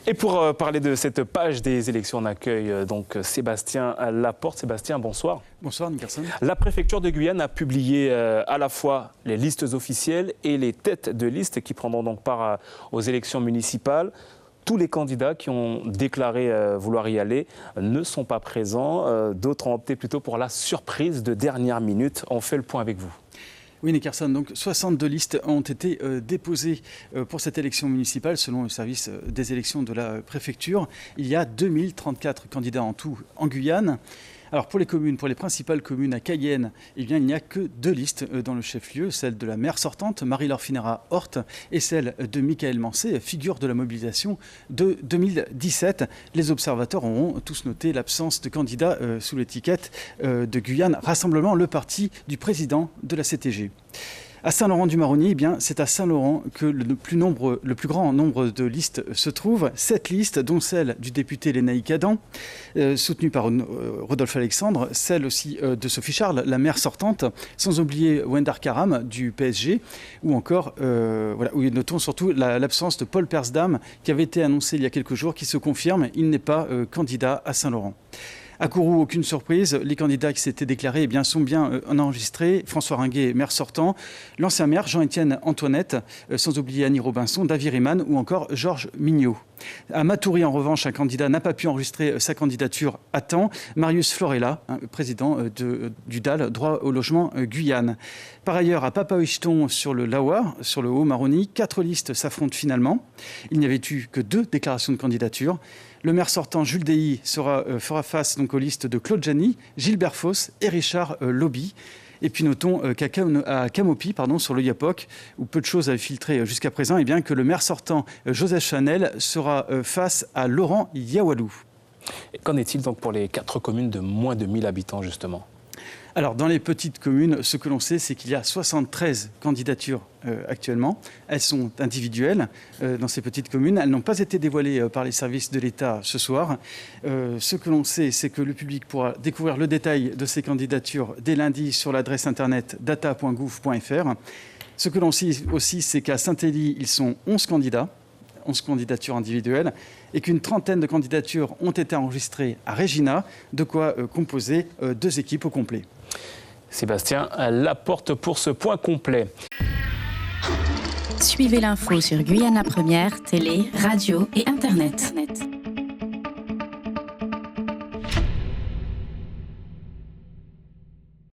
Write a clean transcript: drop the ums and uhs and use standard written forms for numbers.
Et pour parler de cette page des élections, on accueille donc Sébastien Laporte. Sébastien, bonsoir. Bonsoir Nickerson. La préfecture de Guyane a publié à la fois les listes officielles et les têtes de liste qui prendront donc part aux élections municipales. Tous les candidats qui ont déclaré vouloir y aller ne sont pas présents. D'autres ont opté plutôt pour la surprise de dernière minute. On fait le point avec vous. Oui, Nickerson, donc 62 listes ont été déposées pour cette élection municipale selon le service des élections de la préfecture. Il y a 2034 candidats en tout en Guyane. Alors pour les communes, pour les principales communes à Cayenne, eh bien, il n'y a que 2 listes dans le chef-lieu, celle de la maire sortante, Marie-Laure Finera-Horth, et celle de Michael Mancé, figure de la mobilisation de 2017. Les observateurs auront tous noté l'absence de candidats sous l'étiquette de Guyane Rassemblement, le parti du président de la CTG. À Saint-Laurent-du-Maroni, eh bien, c'est à Saint-Laurent que le plus grand nombre de listes se trouvent. 7 listes, dont celle du député Lénaïque Adam, soutenue par Rodolphe Alexandre, celle aussi de Sophie Charles, la maire sortante, sans oublier Wendar Karam du PSG, ou encore, où notons surtout l'absence de Paul Persdam, qui avait été annoncé il y a quelques jours, qui se confirme, il n'est pas candidat à Saint-Laurent. À Kourou, aucune surprise, les candidats qui s'étaient déclarés sont bien enregistrés. François Ringuet, maire sortant, l'ancien maire Jean-Étienne Antoinette, sans oublier Annie Robinson, David Riemann ou encore Georges Mignot. À Matoury, en revanche, un candidat n'a pas pu enregistrer sa candidature à temps. Marius Florella, président du DAL, droit au logement Guyane. Par ailleurs, à Papaouicheton, sur le Lawa, sur le Haut-Maroni, 4 listes s'affrontent finalement. Il n'y avait eu que 2 déclarations de candidature. Le maire sortant, Jules Déhy, fera face donc aux listes de Claude Jany, Gilbert Foss et Richard Lobby. Et puis notons qu'à Camopi, sur le Yapoc, où peu de choses avaient filtré jusqu'à présent, que le maire sortant, Joseph Chanel, sera face à Laurent Yawalou. Qu'en est-il donc pour les 4 communes de moins de 1000 habitants, justement ? Alors, dans les petites communes, ce que l'on sait, c'est qu'il y a 73 candidatures actuellement. Elles sont individuelles dans ces petites communes. Elles n'ont pas été dévoilées par les services de l'État ce soir. Ce que l'on sait, c'est que le public pourra découvrir le détail de ces candidatures dès lundi sur l'adresse internet data.gouv.fr. Ce que l'on sait aussi, c'est qu'à Saint-Élie, ils sont 11 candidats. 11 candidatures individuelles, et qu'une trentaine de candidatures ont été enregistrées à Regina, de quoi composer 2 équipes au complet. Sébastien Laporte pour ce point complet. Suivez l'info sur Guyane la Première, télé, radio et Internet.